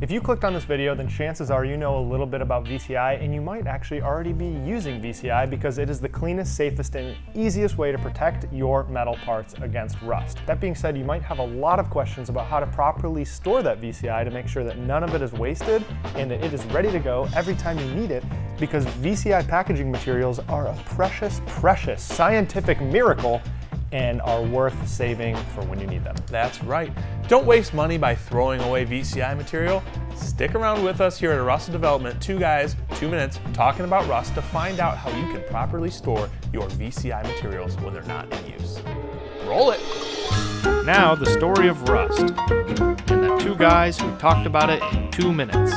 If you clicked on this video, then chances are you know a little bit about VCI, and you might actually already be using VCI because it is the cleanest, safest, and easiest way to protect your metal parts against rust. That being said, you might have a lot of questions about how to properly store that VCI to make sure that none of it is wasted and that it is ready to go every time you need it, because VCI packaging materials are a precious, precious scientific miracle and are worth saving for when you need them. That's right. Don't waste money by throwing away VCI material. Stick around with us here at Arrusted Development, 2 guys, 2 minutes, talking about rust to find out how you can properly store your VCI materials when they're not in use. Roll it. Now the story of rust, and the 2 guys who talked about it in 2 minutes.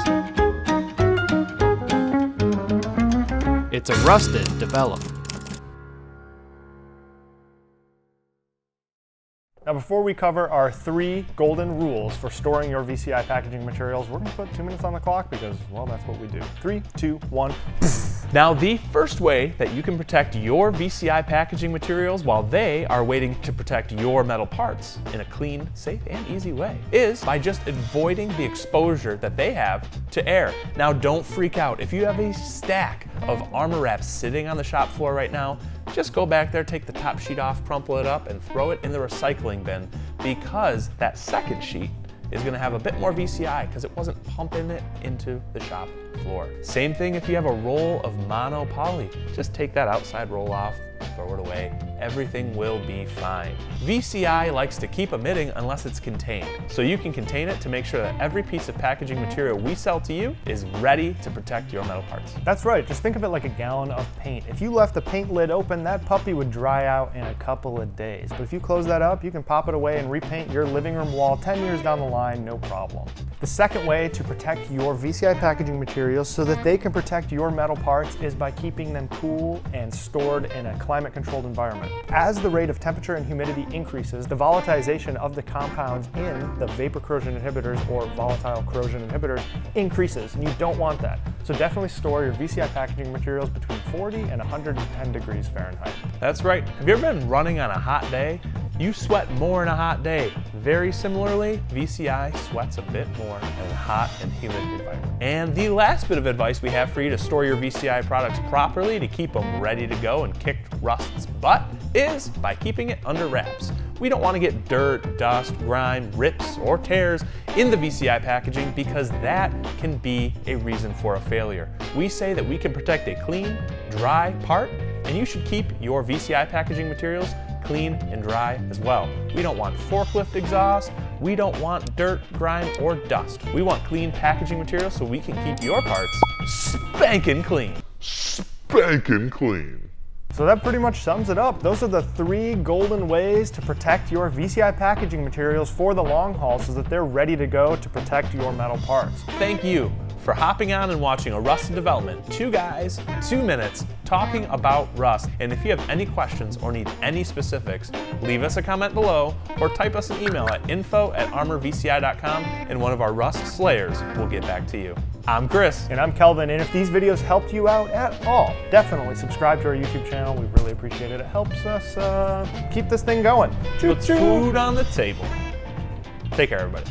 It's Arrusted Development. Now, before we cover our 3 golden rules for storing your VCI packaging materials, we're gonna put 2 minutes on the clock because, well, that's what we do. 3, 2, 1. Now, the first way that you can protect your VCI packaging materials while they are waiting to protect your metal parts in a clean, safe, and easy way is by just avoiding the exposure that they have to air. Now, don't freak out. If you have a stack of armor wraps sitting on the shop floor right now, just go back there, take the top sheet off, crumple it up, and throw it in the recycling bin, because that second sheet is going to have a bit more VCI because it wasn't pumping it into the shop floor. Same thing if you have a roll of mono poly. Just take that outside roll off, throw it away. Everything will be fine. VCI likes to keep emitting unless it's contained. So you can contain it to make sure that every piece of packaging material we sell to you is ready to protect your metal parts. That's right, just think of it like a gallon of paint. If you left the paint lid open, that puppy would dry out in a couple of days. But if you close that up, you can pop it away and repaint your living room wall 10 years down the line, no problem. The second way to protect your VCI packaging materials so that they can protect your metal parts is by keeping them cool and stored in a climate-controlled environment. As the rate of temperature and humidity increases, the volatilization of the compounds in the vapor corrosion inhibitors or volatile corrosion inhibitors increases, and you don't want that. So definitely store your VCI packaging materials between 40 and 110 degrees Fahrenheit. That's right. Have you ever been running on a hot day? You sweat more in a hot day. Very similarly, VCI sweats a bit more in a hot and humid environment. And the last bit of advice we have for you to store your VCI products properly to keep them ready to go and kick rust's butt is by keeping it under wraps. We don't want to get dirt, dust, grime, rips, or tears in the VCI packaging because that can be a reason for a failure. We say that we can protect a clean, dry part, and you should keep your VCI packaging materials clean and dry as well. We don't want forklift exhaust. We don't want dirt, grime, or dust. We want clean packaging materials so we can keep your parts spanking clean. Spanking clean. So that pretty much sums it up. Those are the 3 golden ways to protect your VCI packaging materials for the long haul so that they're ready to go to protect your metal parts. Thank you for hopping on and watching Arrusted Development. 2 guys, 2 minutes, talking about rust. And if you have any questions or need any specifics, leave us a comment below or type us an email at info@armorvci.com and one of our rust slayers will get back to you. I'm Chris. And I'm Kelvin, and if these videos helped you out at all, definitely subscribe to our YouTube channel. We really appreciate it. It helps us keep this thing going. Put food on the table. Take care, everybody.